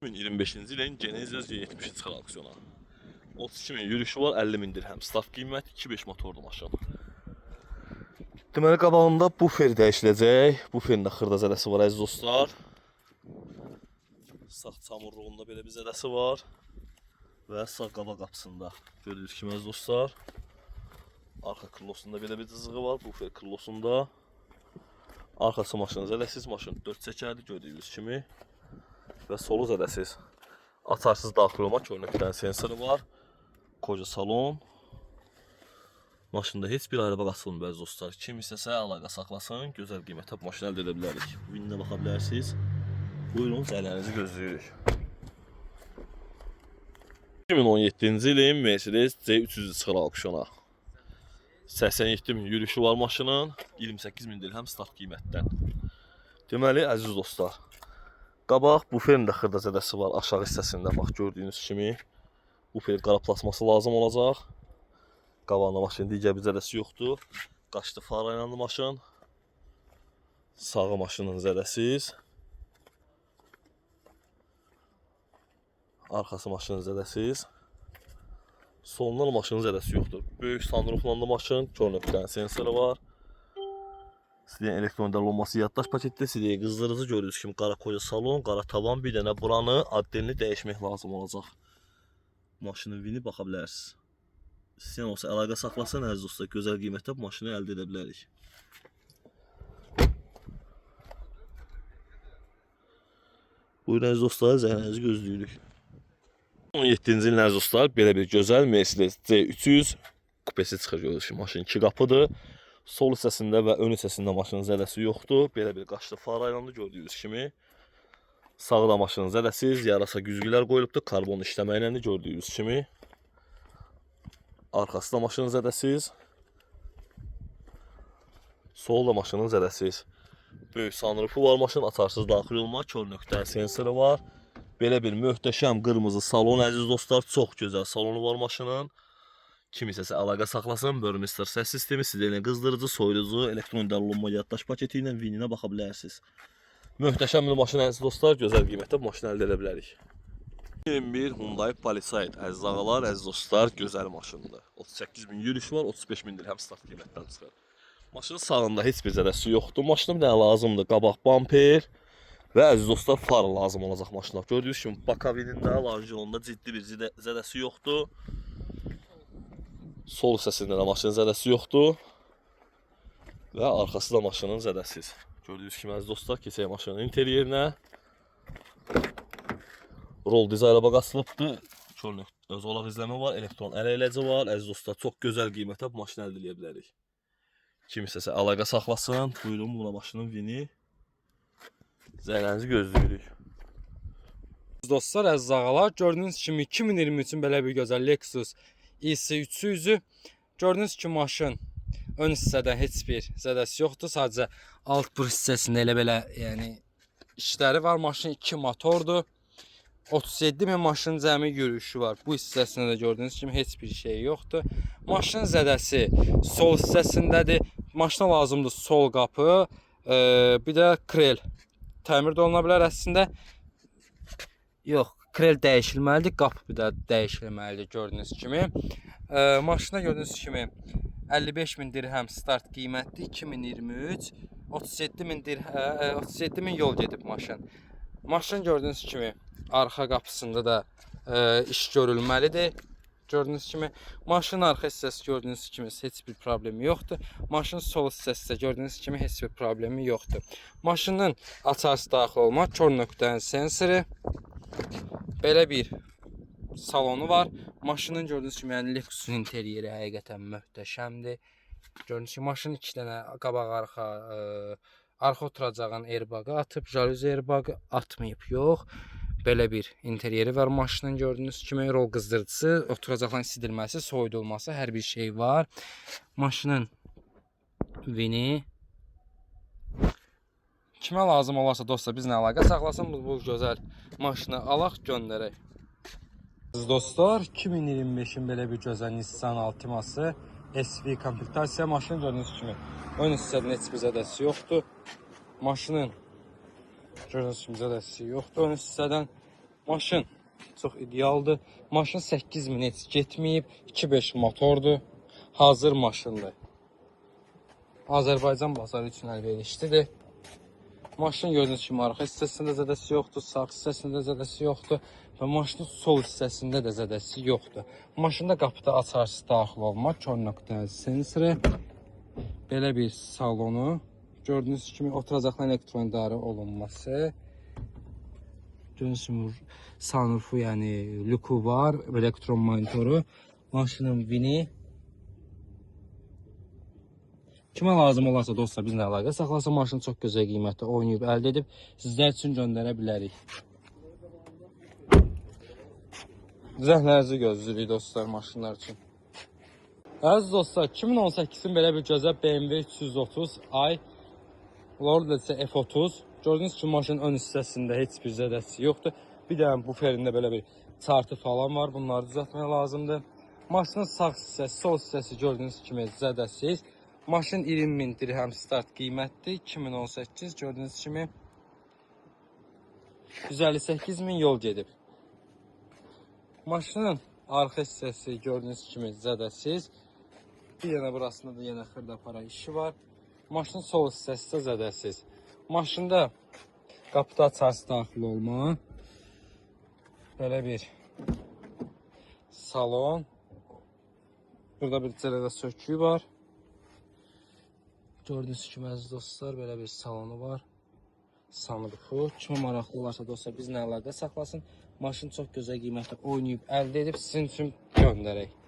2025-ci ilin Genesis Z70 çıxar aksiyona. 32 min yürüyüşü var, 50 min dirhəm. Start qiymət 2.5 motorlu maşın. Deməli qabağında bufer dəyişiləcək. Buferin də xırda zədəsi var əziz dostlar. Sağ çamurluğunda belə bir zədəsi var. Və sağ qabaq qapısında gördüyünüz kimi əziz dostlar. Arxa krılosunda belə bir cızığı var. Bufer krılosunda. Arxası maşının zədəsiz maşın 4 çəkərli gördüyünüz kimi. Və solu zədəsiz. Açarsız daxil olma körnəkdən sensoru var. Koca salon. Maşında heç bir araba açılmır əziz dostlar. Kim istəsə əlaqə saxlasın, gözəl qiymətə bu maşını əldə edə bilərik. Vininə baxa bilərsiniz. Buyurun, səylərinizi gözləyirik. 2017-ci ilin Mercedes C300 çıxır aukşona. 87 min yürüyüşü var maşının, 28 min dirhəm start qiymətdən. Deməli, əziz dostlar, qabaq buferin də xırda zədəsi var aşağı hissəsində, bax gördüyünüz kimi. Bufer qara plasması lazım olacaq. Qabağında maşının digər bir zədəsi yoxdur. Qaçdı fara ilə maşın. Sağı maşının zədəsiz. Arxası maşının zədəsiz. Solundan maşının zədəsi yoxdur. Böyük sunrooflandı maşın, körnəkdən sensoru var. Sizin elektron olması yaddaş paketdə, sizin qızdırıcı gördüyünüz kimi qara koca salon, qara tavan, bir dənə buranı addenli dəyişmək lazım olacaq. Maşının vini baxa bilərsiniz. Sizin olsa əlaqə saxlasın əziz dostlar, gözəl qiymətdə bu maşını əldə edə bilərik. Buyurun əziz dostlar, zəhərinizi gözləyirik. 17-ci ilin əziz dostlar, belə bir gözəl Mercedes C300 kupesi çıxır görürsünüz ki, maşın 2 qapıdır. Sol hissəsində və ön hissəsində maşının zədəsi yoxdur. Belə bir qaçlı far aylandı gördüyünüz kimi. Sağda maşının zədəsiz, yarasa güzgülər qoyulubdur. Karbon işləməklə də gördüyünüz kimi. Arxası da maşının zədəsiz. Solda maşının zədəsiz. Böyük sunroofu var maşının, açarsız daxil olma, körnəkdən sensoru var. Belə bir möhtəşəm qırmızı salon əziz dostlar, çox gözəl salonu var maşının. Kim istəsə əlaqə saxlasın, Burmester səs sistemi, sizə qızdırıcı, soyuducu, elektron dəlolunma yaddaş paketi ilə vininə baxa bilərsiniz. Möhtəşəm bir maşın əziz dostlar, gözəl qiymətdə bu maşını əldə edə bilərik. 21 Hyundai Palisade əziz ağalar, əziz dostlar, gözəl maşındır. 38 min yürüyüşü var, 35 min dirhəm start qiymətdən çıxır. Maşının sağında heç bir zədəsi yoxdur. Maşına bir dənə lazımdır qabaq bamper və əziz dostlar far lazım olacaq maşına. Gördüyünüz kimi bakavinində, lanjolunda ciddi bir zədəsi yoxdur. Sol hissəsində də maşının zədəsi yoxdur. Və arxası da maşının zədəsiz. Gördüyünüz kimi əziz dostlar, keçək maşının interyerinə. Rol dizayna baxılıbdır. Zolaq izləmə var, elektron əl eləci var. Əziz dostlar, çox gözəl qiymətə bu maşını əldə edə bilərik. Kim istəsə əlaqə saxlasın. Buyurun, buna maşının vini. Zəylərinizi gözləyirik. Dostlar, əziz ağalar, gördüyünüz kimi 2023-ün belə bir gözəl Lexus ES300-ü. Gördüyünüz kimi maşın ön hissədən heç bir zədəsi yoxdur. Sadəcə alt bur hissəsində elə belə işləri var. Maşın 2 motordur. 37 min maşının cəmi yürüyüşü var. Bu hissəsində də gördüyünüz kimi heç bir şey yoxdur. Maşının zədəsi sol hissəsindədir. Maşına lazımdır sol qapı, bir də krel. Təmir də oluna bilər əslində. Yox, krel dəyişilməlidir, qapı bir də dəyişilməlidir gördüyünüz kimi. Maşına gördüyünüz kimi 55 min dirhəm start qiymətli 2023, 37 min yol gedib maşın. Maşın gördüyünüz kimi arxa qapısında da iş görülməlidir. Gördüyünüz kimi maşının arxa hissəsi gördüyünüz kimi heç bir problemi yoxdur. Maşının sol hissəsi də gördüyünüz kimi heç bir problemi yoxdur. Maşının açarsı daxil olma, körnəkdən sensoru. Belə bir salonu var. Maşının gördüyünüz kimi Lexusun interyeri həqiqətən möhtəşəmdir. Gördüyünüz kimi maşının 2 dənə qabaq arxa oturacağın airbağı atıb, jaluzi airbağı atmayıb, yox. Belə bir interyeri var maşının gördüyünüz kimi, rol qızdırıcısı, oturacaqların isidilməsi, soyudulması, hər bir şey var. Maşının vini. Kimə lazım olarsa dostlar bizlə əlaqə saxlasın, bu gözəl maşını alaq, göndərək. Dostlar, 2025-in belə bir gözəl Nissan Altima'sı SV komplektasiya maşını gördüyünüz kimi ön hissədən heç bir zədəsi yoxdur. Maşının gördüyünüz kimi zədəsi yoxdur ön hissədən. Maşın çox idealdır. Maşın 8000 heç getməyib, 2.5 motordur. Hazır maşındır. Azərbaycan bazarı üçün əlverişlidir. Maşın gördüyünüz kimi arxa hissəsində zədəsi yoxdur, sağ hissəsində zədəsi yoxdur və maşının sol hissəsində də zədəsi yoxdur. Maşında qapıda açarsız daxil olma, kör nöqtəli sensoru, belə bir salonu, gördüyünüz kimi oturacaqların elektron idarə olunması, gördüyünüz kimi sunrufu, yəni lüku var, elektron monitoru, maşının vini. Kimə lazım olarsa dostlar bizlə əlaqə saxlasa, maşını çox gözəl qiymətdə oynayıb əldə edib sizlər üçün göndərə bilərik. Zəhlərinizi gözləyirik dostlar maşınlar üçün. Əziz dostlar, 2018-in belə bir gözəl BMW 330i Lordetse F30. Gördüyünüz kimi maşının ön hissəsində heç bir zədəsi yoxdur. Bir də buferində belə bir çartı falan var. Bunları düzəltmək lazımdır. Maşının sağ hissəsi, sol hissəsi gördüyünüz kimi zədəsiz. Maşın 20.000 dirhəm start qiymətdir. 2018 gördüyünüz kimi 158.000 yol gedib. Maşının arxa hissəsi gördüyünüz kimi zədəsiz. Bir yana burasında da yenə xırdapara işi var. Maşının sol hissəsi də zədəsiz. Maşında qapıda açarsı daxil olma. Belə bir salon. Burada bir cərədə söküyü var. Gördüyünüz kimi əziz dostlar, belə bir salonu var. Sunrufu. Kimə maraqlı olarsa dostlar bizlə əlaqə saxlasın. Maşın çox gözəl qiymətlə oynayıb əldə edib sizin üçün göndərək.